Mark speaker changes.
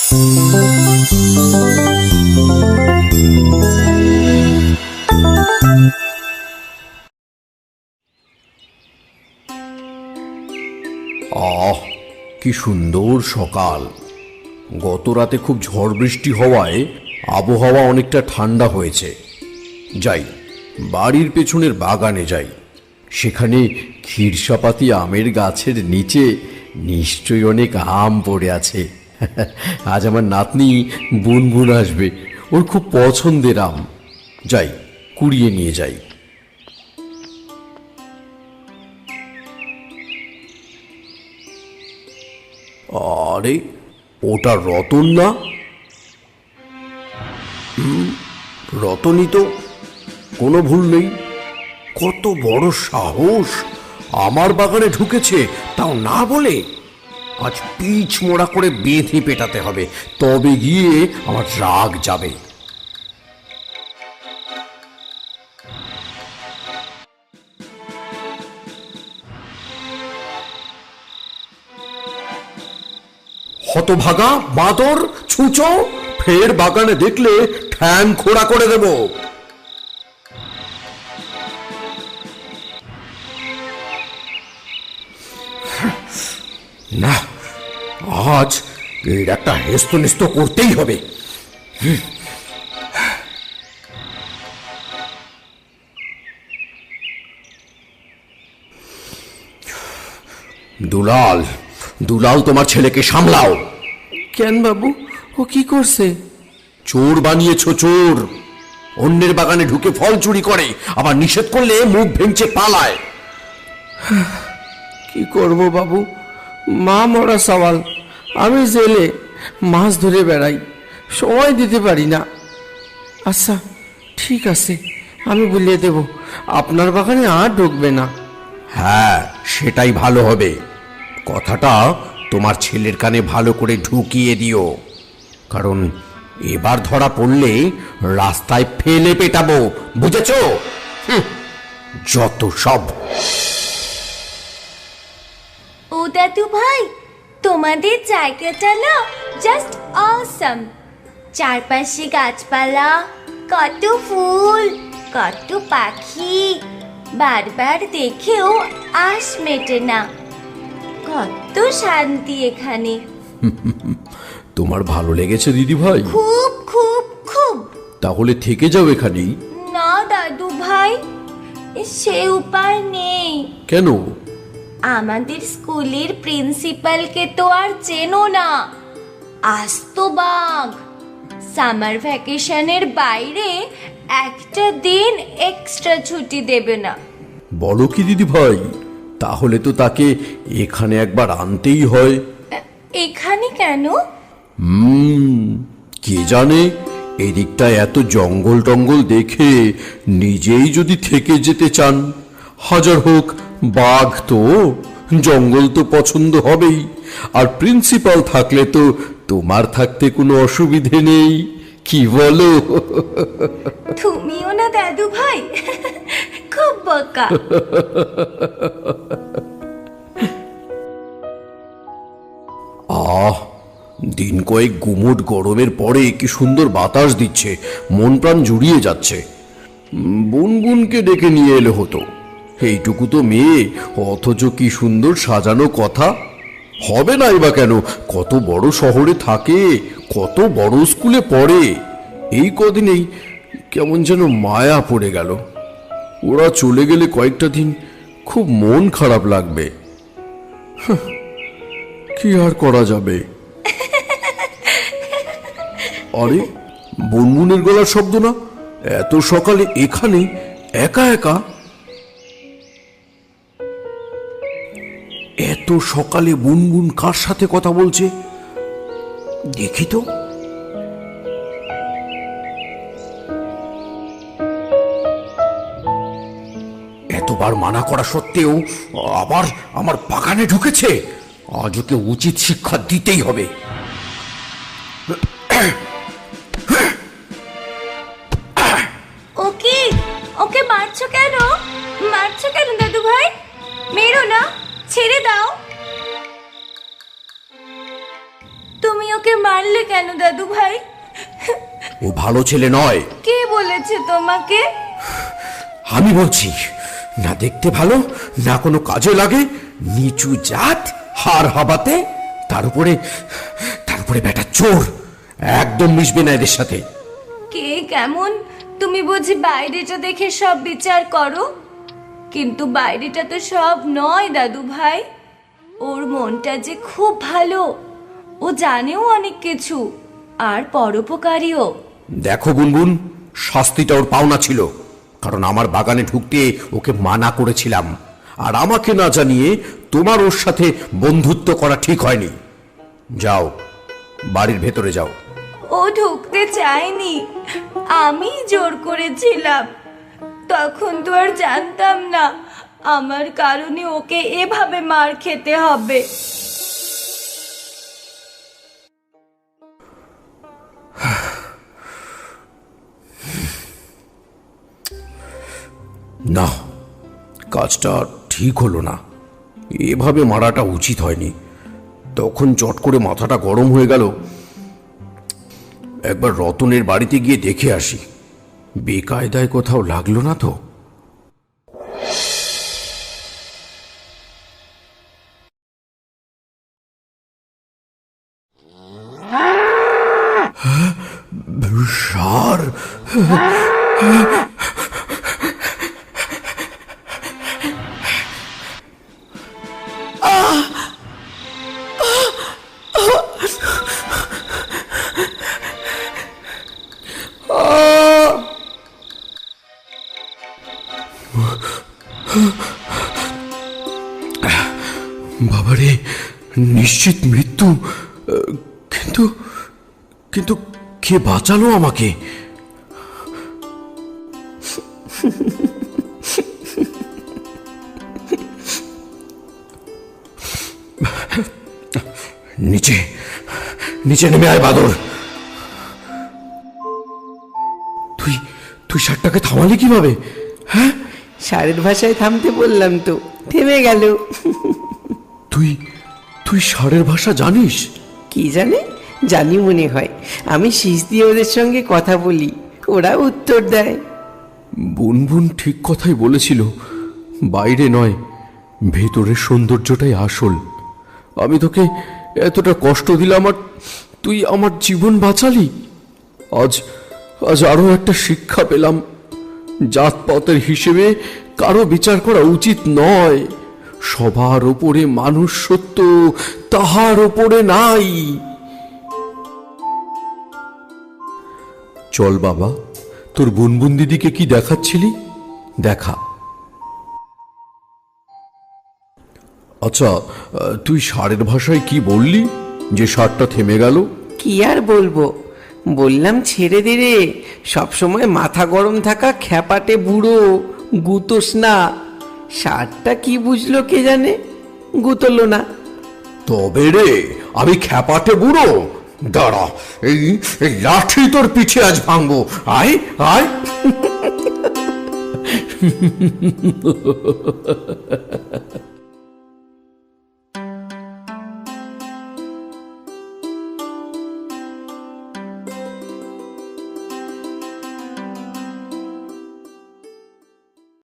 Speaker 1: আহ, কি সুন্দর সকাল। গত রাতে খুব ঝড় বৃষ্টি হওয়ায় আবহাওয়া অনেকটা ঠান্ডা হয়েছে। যাই, বাড়ির পেছনের বাগানে যাই। সেখানে ক্ষীরসাপাতি আমের গাছের নিচে নিশ্চয়ই অনেক আম পড়ে আছে। আজ আমার নাতনি বুনবুন আসবে, ওর খুব পছন্দের আম। যাই, কুড়িয়ে নিয়ে যাই। আরে, ওটা রতন না? রতনই তো, কোনো ভুল নেই। কত বড় সাহস, আমার বাগানে ঢুকেছে, তাও না বলে। আজ পিচ মোড়া করে বেঁধে পেটাতে হবে, তবে গিয়ে আমার রাগ যাবে। হতভাগা বাঁদর, ছুঁচো, ফের বাগানে দেখলে ঠ্যাং খোড়া করে দেব। না, আজ এর একটা হেস্তনেস্ত করতেই হবে। দুলাল, দুলাল, তোমার ছেলেকে সামলাও।
Speaker 2: কেন বাবু, ও কি করছে?
Speaker 1: চোর বানিয়েছো, চোর। অন্যের বাগানে ঢুকে ফল চুরি করে, আবার নিষেধ করলে মুখ ভেঙচে পালায়।
Speaker 2: কি করব বাবু, মা মরা সওয়াল। আমি জেলে মাছ ধরে বেড়াই, সময় দিতে পারি না। আচ্ছা ঠিক আছে, আমি বলিয়ে দেব, আপনার বাগানে আর ঢুকবে না।
Speaker 1: হ্যাঁ, সেটাই ভালো হবে। কথাটা তোমার ছেলের কানে ভালো করে ঢুকিয়ে দিও, কারণ এবার ধরা পড়লে রাস্তায় ফেলে পেটাবো, বুঝেছ? যত সব।
Speaker 3: ও দাদু ভাই, তোমাদের জায়গাটা না জাস্ট অসাম। চারপাশে গাছপালা, কত ফুল, কত পাখি, বারবার দেখেও আশ মেটে না। কত শান্তি এখানে।
Speaker 1: তোমার ভালো লেগেছে দিদি ভাই?
Speaker 3: খুব খুব খুব।
Speaker 1: তাহলে থেকে যাও এখানেই।
Speaker 3: না দাদু ভাই, সে উপায় নেই।
Speaker 1: কেন?
Speaker 3: আমাদের স্কুলের প্রিন্সিপালকে তো আর চেনো না, আস্ত বাঘ। সামার ভ্যাকেশনের বাইরে একটা দিন এক্সট্রা ছুটি দেবে না।
Speaker 1: বলো কি দিদি ভাই? তাহলে তো তাকে এখানে একবার আনতেই হয়।
Speaker 3: এখানে কেন?
Speaker 1: কে জানে, এদিকটা এত জঙ্গল টঙ্গল দেখে নিজেই যদি থেকে যেতে চান। হাজার হোক বাঘ তো, জঙ্গল তো পছন্দ হবেই। আর প্রিন্সিপাল থাকলে তো তোমার থাকতে কোনো অসুবিধে নেই, কি বলো?
Speaker 3: তুমিও না দাদু ভাই, খুব বোকা।
Speaker 1: আহ, দিন কয়েক গুমোট গরমের পরে কি সুন্দর বাতাস দিচ্ছে, মন প্রাণ জুড়িয়ে যাচ্ছে। বুনবুনকে ডেকে নিয়ে এলে হতো। এইটুকু তো মেয়ে, অথচ কি সুন্দর সাজানো কথা। হবে নাই বা কেন? কত বড় শহরে থাকে, কত বড় স্কুলে পড়ে। এই কদিনেই কেমন যেন মায়া পড়ে গেল। ওরা চলে গেলে কয়েকটা দিন খুব মন খারাপ লাগবে। কি আর করা যাবে? আরে, বুনবুনের গলার শব্দ না? এত সকালে এখানে একা একা? এত সকালে বুনবুন কার সাথে কথা বলছে দেখি তো। এতবার মানা করা সত্ত্বেও আবার আমার বাগানে ঢুকেছে। আজ ওকে উচিত শিক্ষা দিতেই হবে।
Speaker 3: ওকে ওকে মারছো কেন? মারছো কেন দাদু ভাই? মেরো না, ছেড়ে দাও। তুমি ওকে ওকে মারলে কেন দাদু ভাই?
Speaker 1: ও ভালো ছেলে নয়।
Speaker 3: কে বলেছে তোমাকে?
Speaker 1: আমি বলছি, না দেখতে ভালো, না কোনো কাজে লাগে, নিচু জাত, হাড় হাবাতে, তার উপরে বেটা চোর। একদম মিশবে না এদের সাথে।
Speaker 3: কে কেমন তুমি বুঝি বাইরেটা দেখে সব বিচার করো? কিন্তু বাইরেটা তো সব নয় দাদু ভাই। ওর মনটা যে খুব ভালো, ও জানেও অনেক কিছু, আর পরোপকারীও।
Speaker 1: দেখো বুনবুন, শাস্তিটা ওর পাওনা ছিল, কারণ আমার বাগানে ঢুকতে ওকে মানা করেছিলাম, আর আমাকে না জানিয়ে তোমার ওর সাথে বন্ধুত্ব করা ঠিক হয়নি। যাও, বাড়ির ভেতরে যাও।
Speaker 3: ও ঢুকতে চায়নি, আমি জোর করেছিলাম। তখন তো আর জানতাম না আমার কারণে ওকে এভাবে মার খেতে হবে।
Speaker 1: না, কাজটা ঠিক হলো না। এভাবে মারাটা উচিত হয়নি। তখন চট করে মাথাটা গরম হয়ে গেল। একবার রতনের বাড়িতে গিয়ে দেখে আসি, বেকায়দায় কোথাও লাগলো না তো। ষাঁড়! বাবারে, নিশ্চিত মৃত্যু। কিন্তু কিন্তু কে বাঁচালো আমাকে? নিচে নিচে নেমে আয় বাদর। তুই তুই ষাটটাকে থামালি কিভাবে? হ্যাঁ,
Speaker 2: ষাঁড়ের ভাষায় থামতে বললাম তো, থেমে গেল।
Speaker 1: তুই তুই ষাঁড়ের ভাষা জানিস?
Speaker 2: কি জানে, জানি মনে হয়। আমি শীষ দিয়ে ওদের সঙ্গে কথা বলি, ওরা উত্তর দেয়।
Speaker 1: বুনবুন ঠিক কথাই বলেছিল, বাইরে নয়, ভেতরের সৌন্দর্যটাই আসল। আমি তোকে এতটা কষ্ট দিলাম, আর তুই আমার জীবন বাঁচালি। আজ আজ আরো একটা শিক্ষা পেলাম, জাতপাতের হিসেবে কারো বিচার করা উচিত নয়। সবার ওপরে মানুষ সত্য, তাহার ওপরে নাই। চল বাবা, তোর বুনবুন দিদিকে কি দেখাচ্ছিলি, দেখা। আচ্ছা, তুই ষাঁড়ের ভাষায় কি বললি যে ষাঁড়টা থেমে গেল?
Speaker 2: কি আর বলবো, বললাম ছেড়ে দে রে, সবসময় মাথা গরম থাকা খ্যাপাটে বুড়ো, গুতোস না। ষাঁড়টা কি বুঝলো কে জানে, গুতলো না।
Speaker 1: তবে রে, আমি খ্যাপাটে বুড়ো? দাঁড়া, এই এই লাঠি তোর পিঠে আজ ভাঙবো। আয় আয়।